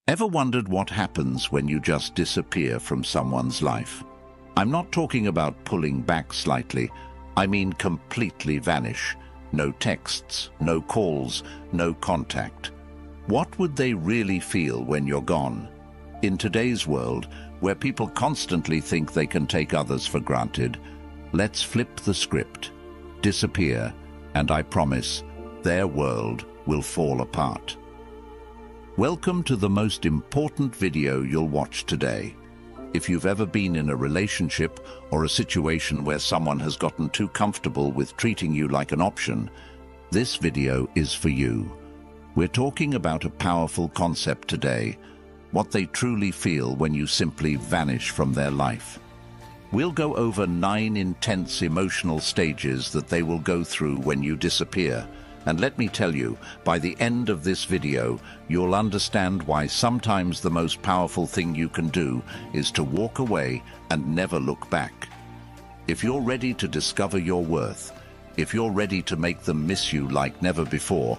Ever wondered what happens when you just disappear from someone's life? I'm not talking about pulling back slightly. I mean completely vanish. No texts, no calls, no contact. What would they really feel when you're gone? In today's world, where people constantly think they can take others for granted, let's flip the script. Disappear, and I promise, their world will fall apart. Welcome to the most important video you'll watch today. If you've ever been in a relationship or a situation where someone has gotten too comfortable with treating you like an option, this video is for you. We're talking about a powerful concept today, what they truly feel when you simply vanish from their life. We'll go over 9 intense emotional stages that they will go through when you disappear. And let me tell you, by the end of this video, you'll understand why sometimes the most powerful thing you can do is to walk away and never look back. If you're ready to discover your worth, if you're ready to make them miss you like never before,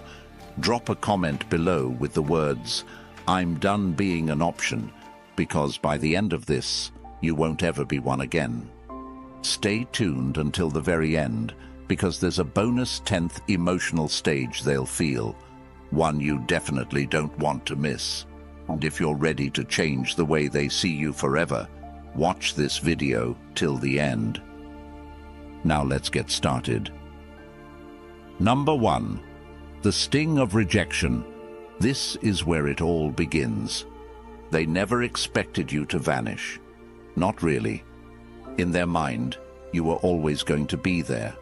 drop a comment below with the words, "I'm done being an option," because by the end of this, you won't ever be one again. Stay tuned until the very end, because there's a bonus 10th emotional stage they'll feel, one you definitely don't want to miss. And if you're ready to change the way they see you forever, watch this video till the end. Now let's get started. Number 1. The sting of rejection. This is where it all begins. They never expected you to vanish. Not really. In their mind, you were always going to be there.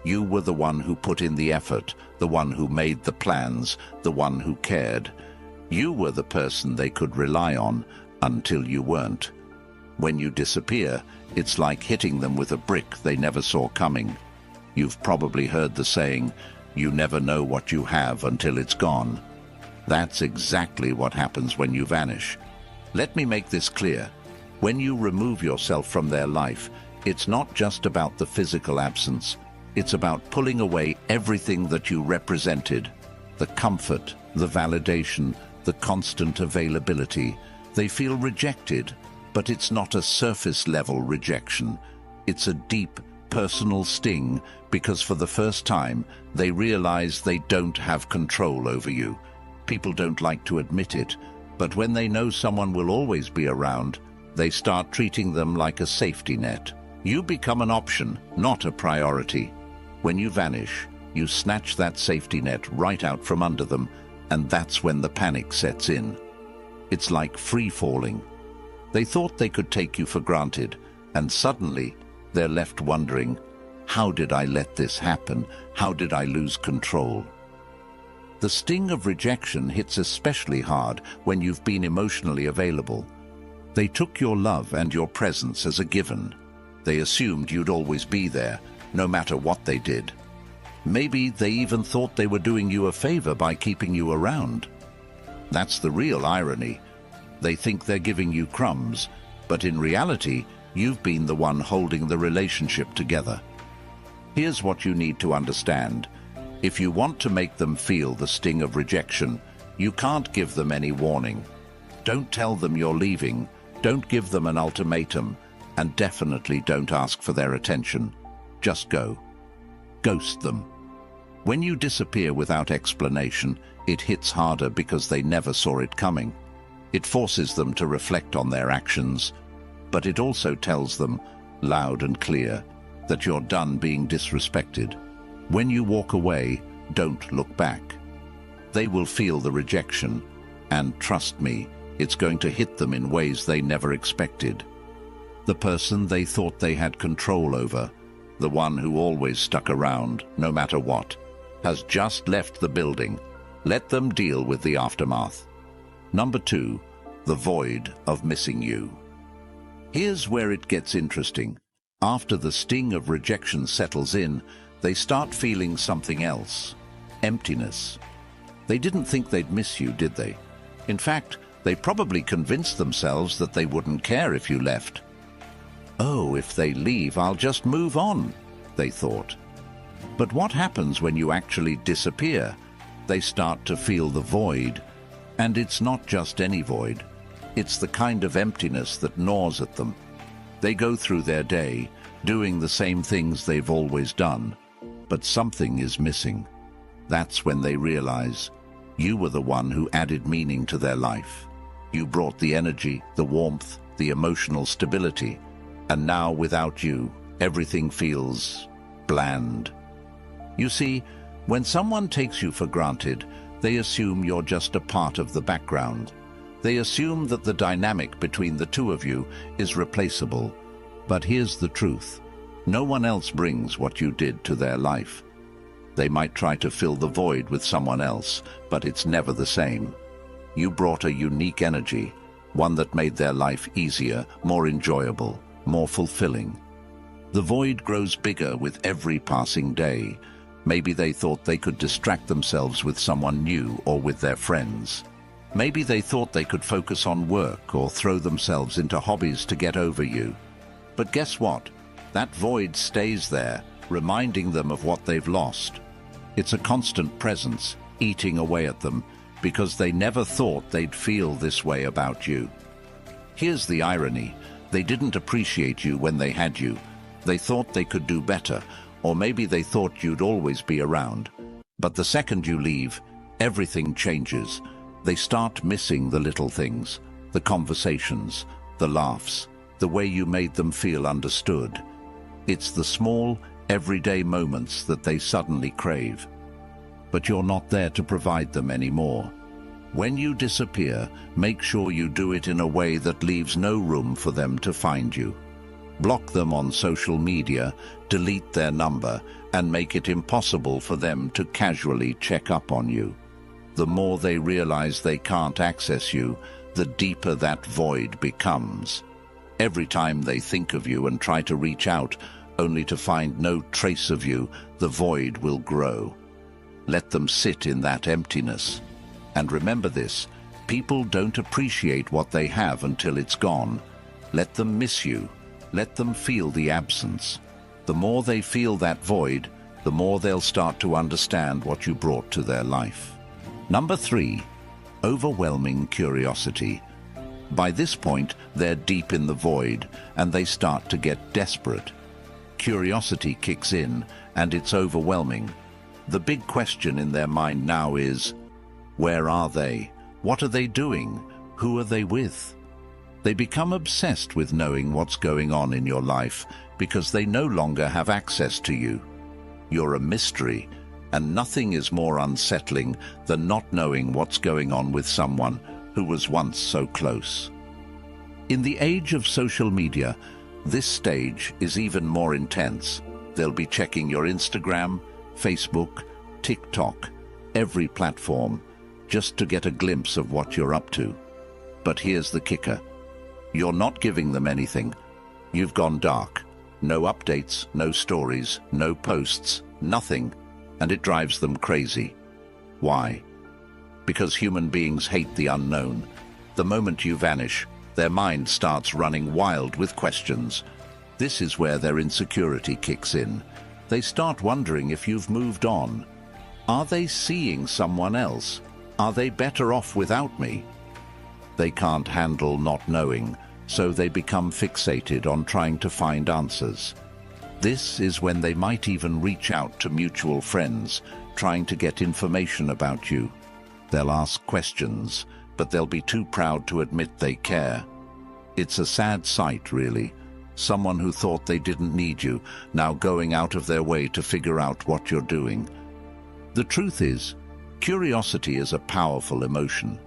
You were the one who put in the effort, the one who made the plans, the one who cared. You were the person they could rely on until you weren't. When you disappear, it's like hitting them with a brick they never saw coming. You've probably heard the saying, "You never know what you have until it's gone." That's exactly what happens when you vanish. Let me make this clear. When you remove yourself from their life, it's not just about the physical absence. It's about pulling away everything that you represented. The comfort, the validation, the constant availability. They feel rejected, but it's not a surface-level rejection. It's a deep, personal sting because for the first time, they realize they don't have control over you. People don't like to admit it, but when they know someone will always be around, they start treating them like a safety net. You become an option, not a priority. When you vanish, you snatch that safety net right out from under them, and that's when the panic sets in. It's like free-falling. They thought they could take you for granted, and suddenly they're left wondering, how did I let this happen? How did I lose control? The sting of rejection hits especially hard when you've been emotionally available. They took your love and your presence as a given. They assumed you'd always be there, no matter what they did. Maybe they even thought they were doing you a favor by keeping you around. That's the real irony. They think they're giving you crumbs, but in reality, you've been the one holding the relationship together. Here's what you need to understand. If you want to make them feel the sting of rejection, you can't give them any warning. Don't tell them you're leaving. Don't give them an ultimatum, and definitely don't ask for their attention. Just go. Ghost them. When you disappear without explanation, it hits harder because they never saw it coming. It forces them to reflect on their actions, but it also tells them, loud and clear, that you're done being disrespected. When you walk away, don't look back. They will feel the rejection, and trust me, it's going to hit them in ways they never expected. The person they thought they had control over, the one who always stuck around, no matter what, has just left the building. Let them deal with the aftermath. Number 2, the void of missing you. Here's where it gets interesting. After the sting of rejection settles in, they start feeling something else. Emptiness. They didn't think they'd miss you, did they? In fact, they probably convinced themselves that they wouldn't care if you left. "Oh, if they leave, I'll just move on," they thought. But what happens when you actually disappear? They start to feel the void. And it's not just any void. It's the kind of emptiness that gnaws at them. They go through their day, doing the same things they've always done, but something is missing. That's when they realize you were the one who added meaning to their life. You brought the energy, the warmth, the emotional stability, and now without you, everything feels bland. You see, when someone takes you for granted, they assume you're just a part of the background. They assume that the dynamic between the two of you is replaceable. But here's the truth. No one else brings what you did to their life. They might try to fill the void with someone else, but it's never the same. You brought a unique energy, one that made their life easier, more enjoyable, more fulfilling. The void grows bigger with every passing day. Maybe they thought they could distract themselves with someone new or with their friends. Maybe they thought they could focus on work or throw themselves into hobbies to get over you. But guess what? That void stays there, reminding them of what they've lost. It's a constant presence, eating away at them, because they never thought they'd feel this way about you. Here's the irony. They didn't appreciate you when they had you. They thought they could do better, or maybe they thought you'd always be around. But the second you leave, everything changes. They start missing the little things, the conversations, the laughs, the way you made them feel understood. It's the small, everyday moments that they suddenly crave. But you're not there to provide them anymore. When you disappear, make sure you do it in a way that leaves no room for them to find you. Block them on social media, delete their number, and make it impossible for them to casually check up on you. The more they realize they can't access you, the deeper that void becomes. Every time they think of you and try to reach out, only to find no trace of you, the void will grow. Let them sit in that emptiness. And remember this, people don't appreciate what they have until it's gone. Let them miss you. Let them feel the absence. The more they feel that void, the more they'll start to understand what you brought to their life. Number 3, overwhelming curiosity. By this point, they're deep in the void, and they start to get desperate. Curiosity kicks in, and it's overwhelming. The big question in their mind now is, where are they? What are they doing? Who are they with? They become obsessed with knowing what's going on in your life because they no longer have access to you. You're a mystery, and nothing is more unsettling than not knowing what's going on with someone who was once so close. In the age of social media, this stage is even more intense. They'll be checking your Instagram, Facebook, TikTok, every platform, just to get a glimpse of what you're up to. But here's the kicker. You're not giving them anything. You've gone dark. No updates, no stories, no posts, nothing. And it drives them crazy. Why? Because human beings hate the unknown. The moment you vanish, their mind starts running wild with questions. This is where their insecurity kicks in. They start wondering if you've moved on. Are they seeing someone else? Are they better off without me? They can't handle not knowing, so they become fixated on trying to find answers. This is when they might even reach out to mutual friends, trying to get information about you. They'll ask questions, but they'll be too proud to admit they care. It's a sad sight, really. Someone who thought they didn't need you, now going out of their way to figure out what you're doing. The truth is, curiosity is a powerful emotion.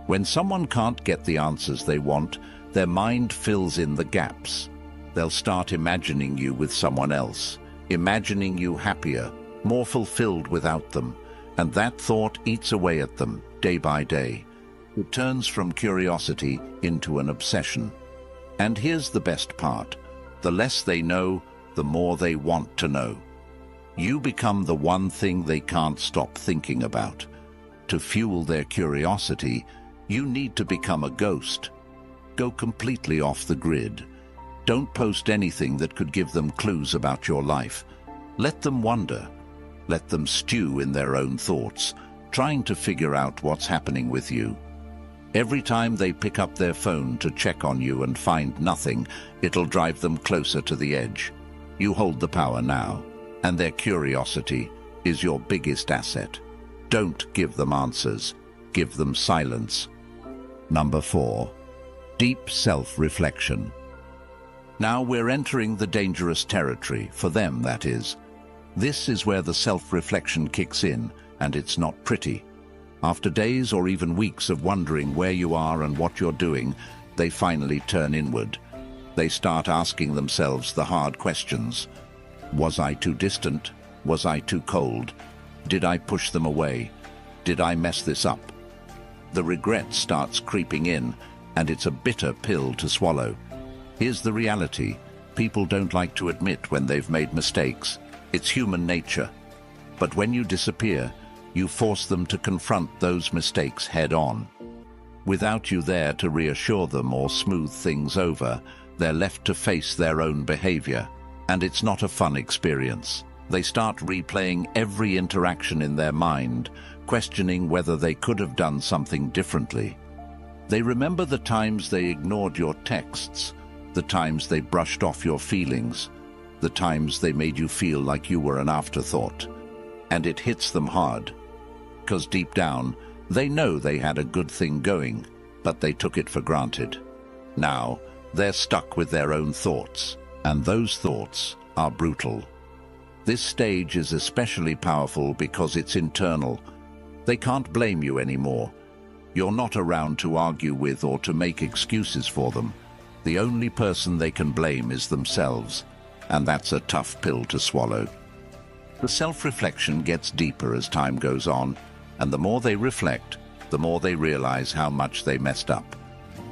When someone can't get the answers they want, their mind fills in the gaps. They'll start imagining you with someone else, imagining you happier, more fulfilled without them, and that thought eats away at them day by day. It turns from curiosity into an obsession. And here's the best part. The less they know, the more they want to know. You become the one thing they can't stop thinking about. To fuel their curiosity, you need to become a ghost. Go completely off the grid. Don't post anything that could give them clues about your life. Let them wonder. Let them stew in their own thoughts, trying to figure out what's happening with you. Every time they pick up their phone to check on you and find nothing, it'll drive them closer to the edge. You hold the power now, and their curiosity is your biggest asset. Don't give them answers, give them silence. Number 4. Deep self-reflection. Now we're entering the dangerous territory, for them that is. This is where the self-reflection kicks in, and it's not pretty. After days or even weeks of wondering where you are and what you're doing, they finally turn inward. They start asking themselves the hard questions. Was I too distant? Was I too cold? Did I push them away? Did I mess this up? The regret starts creeping in, and it's a bitter pill to swallow. Here's the reality. People don't like to admit when they've made mistakes. It's human nature. But when you disappear, you force them to confront those mistakes head-on. Without you there to reassure them or smooth things over, they're left to face their own behavior. And it's not a fun experience. They start replaying every interaction in their mind, questioning whether they could have done something differently. They remember the times they ignored your texts, the times they brushed off your feelings, the times they made you feel like you were an afterthought. And it hits them hard, because deep down, they know they had a good thing going, but they took it for granted. Now, they're stuck with their own thoughts, and those thoughts are brutal. This stage is especially powerful because it's internal. They can't blame you anymore. You're not around to argue with or to make excuses for them. The only person they can blame is themselves, and that's a tough pill to swallow. The self-reflection gets deeper as time goes on, and the more they reflect, the more they realize how much they messed up.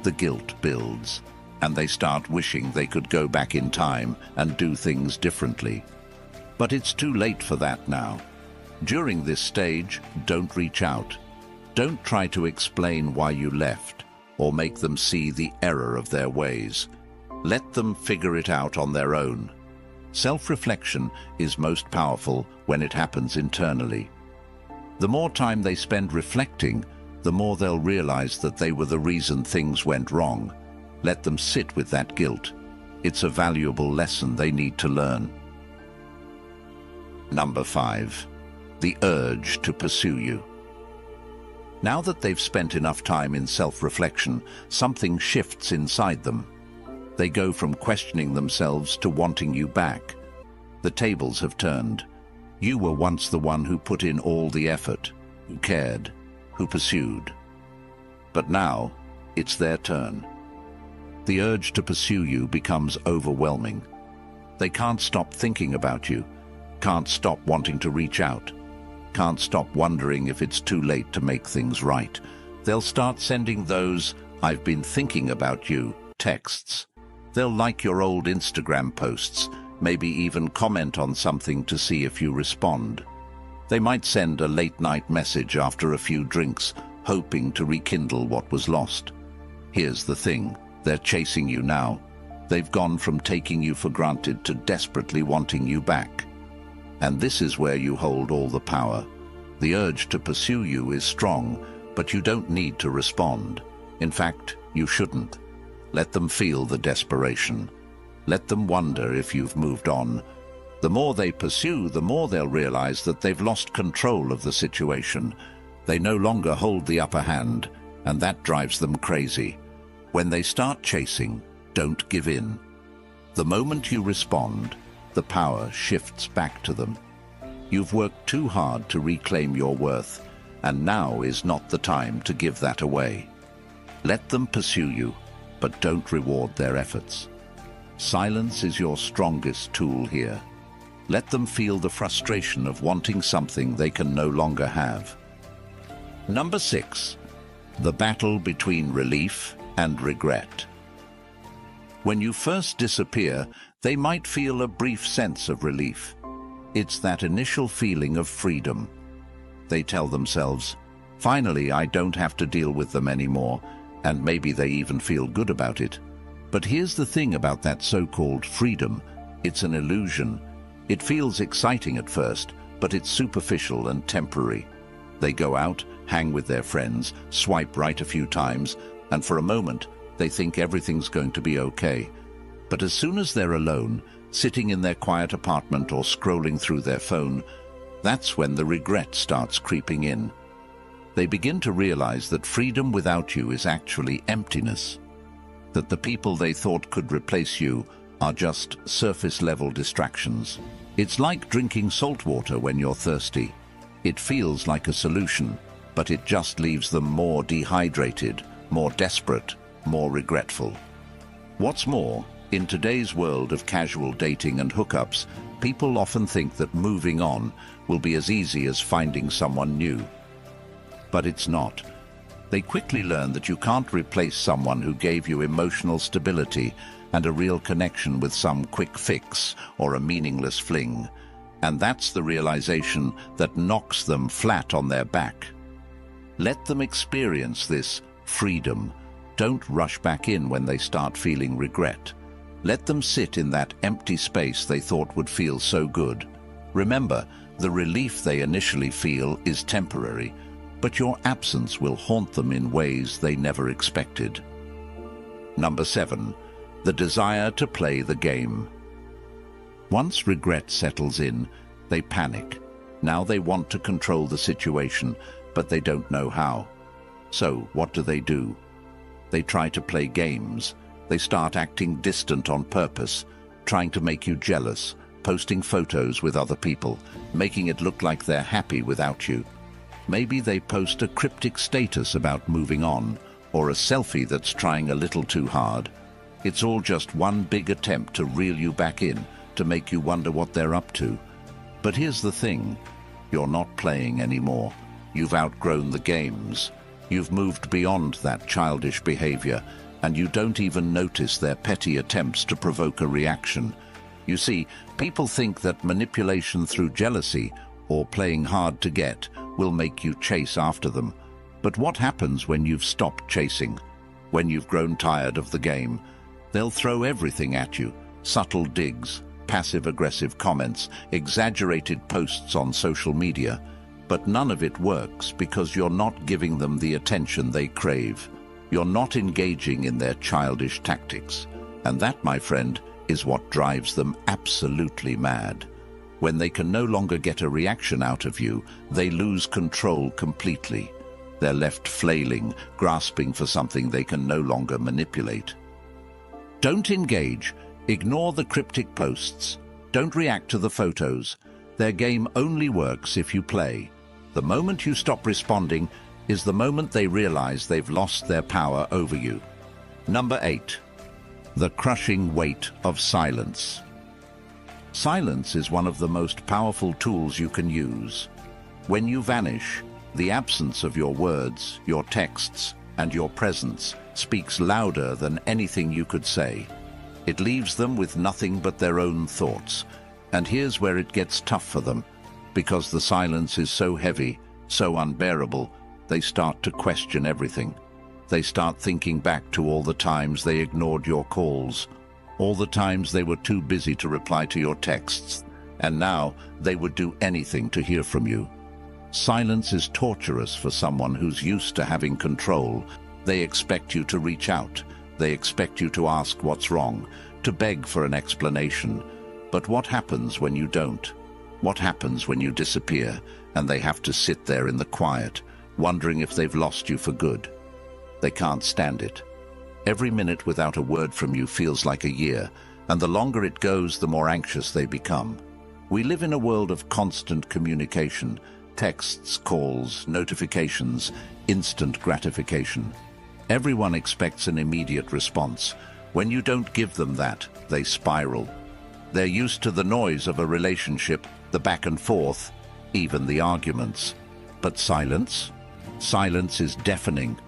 The guilt builds, and they start wishing they could go back in time and do things differently. But it's too late for that now. During this stage, don't reach out. Don't try to explain why you left, or make them see the error of their ways. Let them figure it out on their own. Self-reflection is most powerful when it happens internally. The more time they spend reflecting, the more they'll realize that they were the reason things went wrong. Let them sit with that guilt. It's a valuable lesson they need to learn. Number 5. The urge to pursue you. Now that they've spent enough time in self-reflection, something shifts inside them. They go from questioning themselves to wanting you back. The tables have turned. You were once the one who put in all the effort, who cared, who pursued. But now, it's their turn. The urge to pursue you becomes overwhelming. They can't stop thinking about you, can't stop wanting to reach out, can't stop wondering if it's too late to make things right. They'll start sending those "I've been thinking about you" texts. They'll like your old Instagram posts, maybe even comment on something to see if you respond. They might send a late-night message after a few drinks, hoping to rekindle what was lost. Here's the thing, they're chasing you now. They've gone from taking you for granted to desperately wanting you back. And this is where you hold all the power. The urge to pursue you is strong, but you don't need to respond. In fact, you shouldn't. Let them feel the desperation. Let them wonder if you've moved on. The more they pursue, the more they'll realize that they've lost control of the situation. They no longer hold the upper hand, and that drives them crazy. When they start chasing, don't give in. The moment you respond, the power shifts back to them. You've worked too hard to reclaim your worth, and now is not the time to give that away. Let them pursue you, but don't reward their efforts. Silence is your strongest tool here. Let them feel the frustration of wanting something they can no longer have. Number 6. The battle between relief and regret. When you first disappear, they might feel a brief sense of relief. It's that initial feeling of freedom. They tell themselves, "Finally, I don't have to deal with them anymore," and maybe they even feel good about it. But here's the thing about that so-called freedom. It's an illusion. It feels exciting at first, but it's superficial and temporary. They go out, hang with their friends, swipe right a few times, and for a moment, they think everything's going to be okay. But as soon as they're alone, sitting in their quiet apartment or scrolling through their phone, that's when the regret starts creeping in. They begin to realize that freedom without you is actually emptiness, that the people they thought could replace you are just surface-level distractions. It's like drinking salt water when you're thirsty. It feels like a solution, but it just leaves them more dehydrated, more desperate, more regretful. What's more, in today's world of casual dating and hookups, people often think that moving on will be as easy as finding someone new. But it's not. They quickly learn that you can't replace someone who gave you emotional stability and a real connection with some quick fix or a meaningless fling. And that's the realization that knocks them flat on their back. Let them experience this freedom. Don't rush back in when they start feeling regret. Let them sit in that empty space they thought would feel so good. Remember, the relief they initially feel is temporary, but your absence will haunt them in ways they never expected. Number 7. The desire to play the game. Once regret settles in, they panic. Now they want to control the situation, but they don't know how. So, what do? They try to play games. They start acting distant on purpose, trying to make you jealous, posting photos with other people, making it look like they're happy without you. Maybe they post a cryptic status about moving on, or a selfie that's trying a little too hard. It's all just one big attempt to reel you back in, to make you wonder what they're up to. But here's the thing, you're not playing anymore. You've outgrown the games. You've moved beyond that childish behavior, and you don't even notice their petty attempts to provoke a reaction. You see, people think that manipulation through jealousy or playing hard to get will make you chase after them. But what happens when you've stopped chasing? When you've grown tired of the game? They'll throw everything at you. Subtle digs, passive-aggressive comments, exaggerated posts on social media. But none of it works because you're not giving them the attention they crave. You're not engaging in their childish tactics. And that, my friend, is what drives them absolutely mad. When they can no longer get a reaction out of you, they lose control completely. They're left flailing, grasping for something they can no longer manipulate. Don't engage. Ignore the cryptic posts. Don't react to the photos. Their game only works if you play. The moment you stop responding is the moment they realize they've lost their power over you. Number 8. The crushing weight of silence. Silence is one of the most powerful tools you can use. When you vanish, the absence of your words, your texts, and your presence speaks louder than anything you could say. It leaves them with nothing but their own thoughts. And here's where it gets tough for them. Because the silence is so heavy, so unbearable, they start to question everything. They start thinking back to all the times they ignored your calls, all the times they were too busy to reply to your texts, and now they would do anything to hear from you. Silence is torturous for someone who's used to having control. They expect you to reach out. They expect you to ask what's wrong, to beg for an explanation. But what happens when you don't? What happens when you disappear and they have to sit there in the quiet, wondering if they've lost you for good? They can't stand it. Every minute without a word from you feels like a year, and the longer it goes, the more anxious they become. We live in a world of constant communication, texts, calls, notifications, instant gratification. Everyone expects an immediate response. When you don't give them that, they spiral. They're used to the noise of a relationship, the back and forth, even the arguments. But silence? Silence is deafening.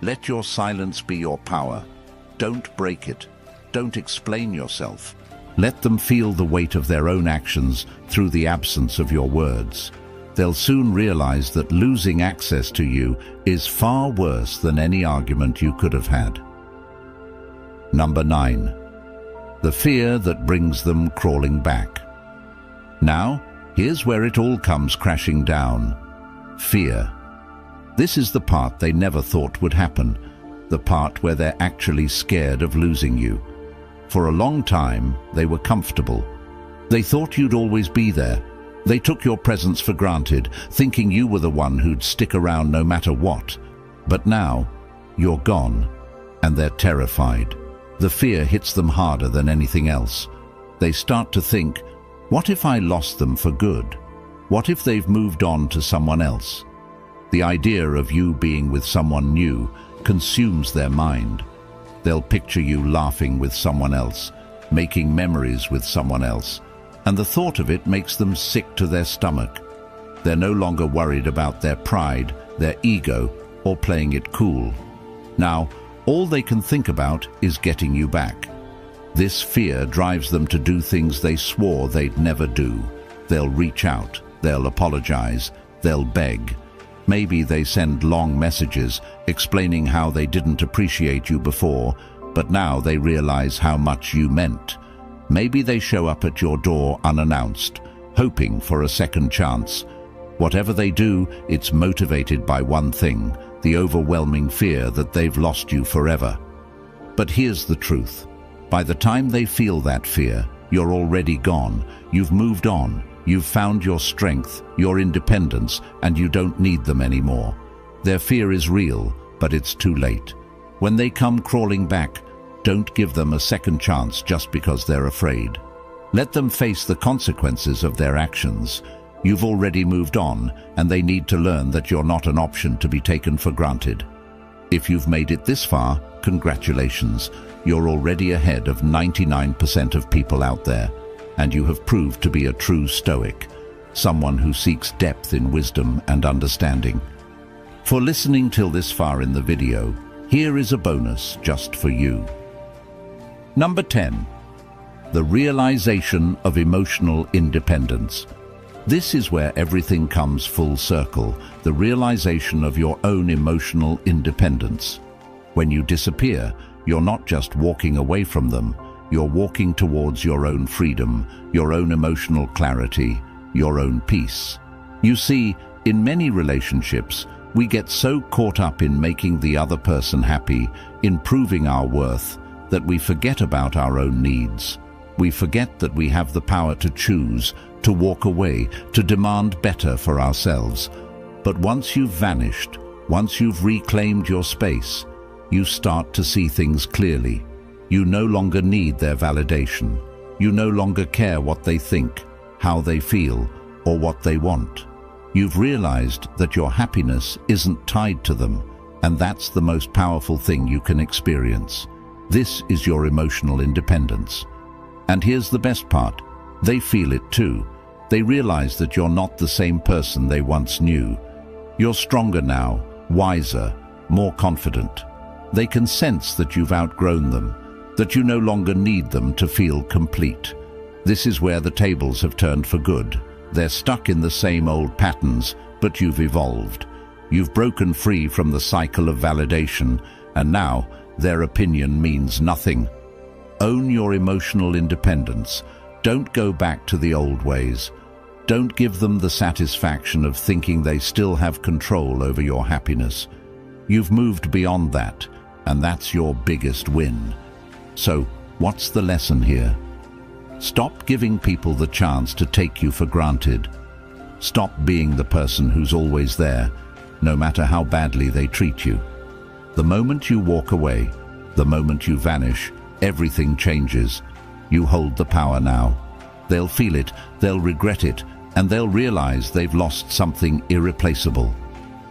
Let your silence be your power. Don't break it. Don't explain yourself. Let them feel the weight of their own actions through the absence of your words. They'll soon realize that losing access to you is far worse than any argument you could have had. Number 9. The fear that brings them crawling back. Now, here's where it all comes crashing down. Fear. This is the part they never thought would happen, the part where they're actually scared of losing you. For a long time, they were comfortable. They thought you'd always be there. They took your presence for granted, thinking you were the one who'd stick around no matter what. But now, you're gone, and they're terrified. The fear hits them harder than anything else. They start to think, what if I lost them for good? What if they've moved on to someone else? The idea of you being with someone new consumes their mind. They'll picture you laughing with someone else, making memories with someone else, and the thought of it makes them sick to their stomach. They're no longer worried about their pride, their ego, or playing it cool. Now, all they can think about is getting you back. This fear drives them to do things they swore they'd never do. They'll reach out, they'll apologize, they'll beg. Maybe they send long messages explaining how they didn't appreciate you before, but now they realize how much you meant. Maybe they show up at your door unannounced, hoping for a second chance. Whatever they do, it's motivated by one thing, the overwhelming fear that they've lost you forever. But here's the truth. By the time they feel that fear, you're already gone. You've moved on. You've found your strength, your independence, and you don't need them anymore. Their fear is real, but it's too late. When they come crawling back, don't give them a second chance just because they're afraid. Let them face the consequences of their actions. You've already moved on, and they need to learn that you're not an option to be taken for granted. If you've made it this far, congratulations. You're already ahead of 99% of people out there, and you have proved to be a true Stoic, someone who seeks depth in wisdom and understanding. For listening till this far in the video, here is a bonus just for you. Number 10. The realization of emotional independence. This is where everything comes full circle, the realization of your own emotional independence. When you disappear, you're not just walking away from them, you're walking towards your own freedom, your own emotional clarity, your own peace. You see, in many relationships, we get so caught up in making the other person happy, in proving our worth, that we forget about our own needs. We forget that we have the power to choose, to walk away, to demand better for ourselves. But once you've vanished, once you've reclaimed your space, you start to see things clearly. You no longer need their validation. You no longer care what they think, how they feel, or what they want. You've realized that your happiness isn't tied to them, and that's the most powerful thing you can experience. This is your emotional independence. And here's the best part. They feel it too. They realize that you're not the same person they once knew. You're stronger now, wiser, more confident. They can sense that you've outgrown them, that you no longer need them to feel complete. This is where the tables have turned for good. They're stuck in the same old patterns, but you've evolved. You've broken free from the cycle of validation, and now their opinion means nothing. Own your emotional independence. Don't go back to the old ways. Don't give them the satisfaction of thinking they still have control over your happiness. You've moved beyond that, and that's your biggest win. So, what's the lesson here? Stop giving people the chance to take you for granted. Stop being the person who's always there, no matter how badly they treat you. The moment you walk away, the moment you vanish, everything changes. You hold the power now. They'll feel it, they'll regret it, and they'll realize they've lost something irreplaceable.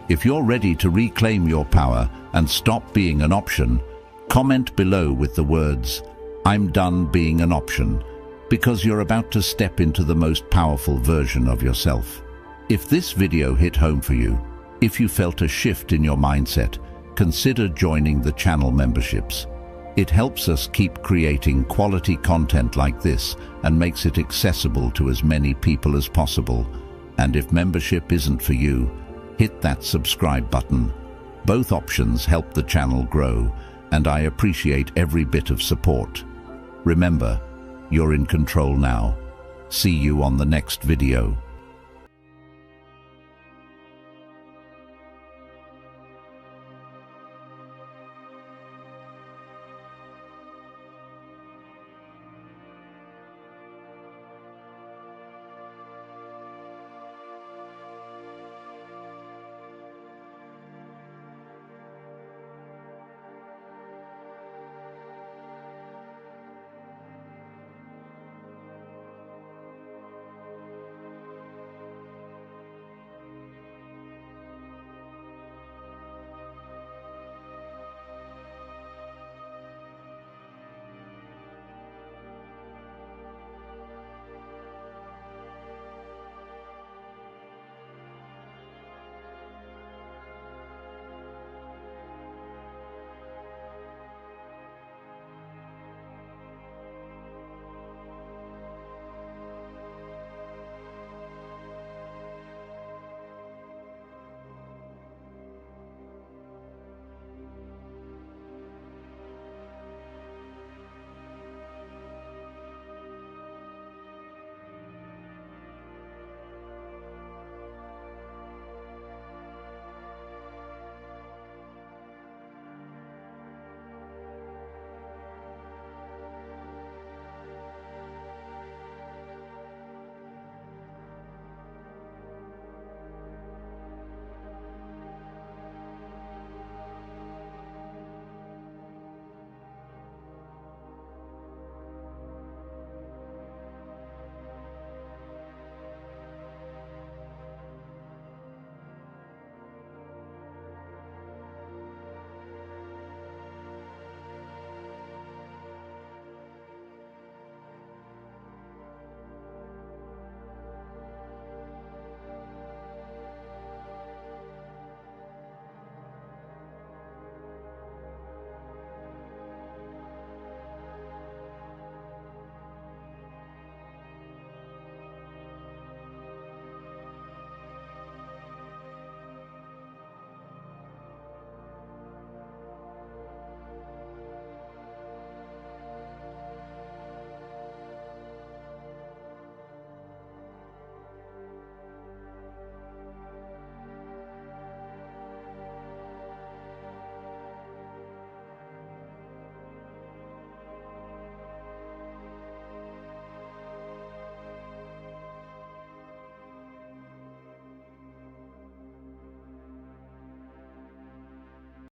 If you're ready to reclaim your power and stop being an option, comment below with the words, "I'm done being an option," because you're about to step into the most powerful version of yourself. If this video hit home for you, if you felt a shift in your mindset, consider joining the channel memberships. It helps us keep creating quality content like this and makes it accessible to as many people as possible. And if membership isn't for you, hit that subscribe button. Both options help the channel grow, and I appreciate every bit of support. Remember, you're in control now. See you on the next video.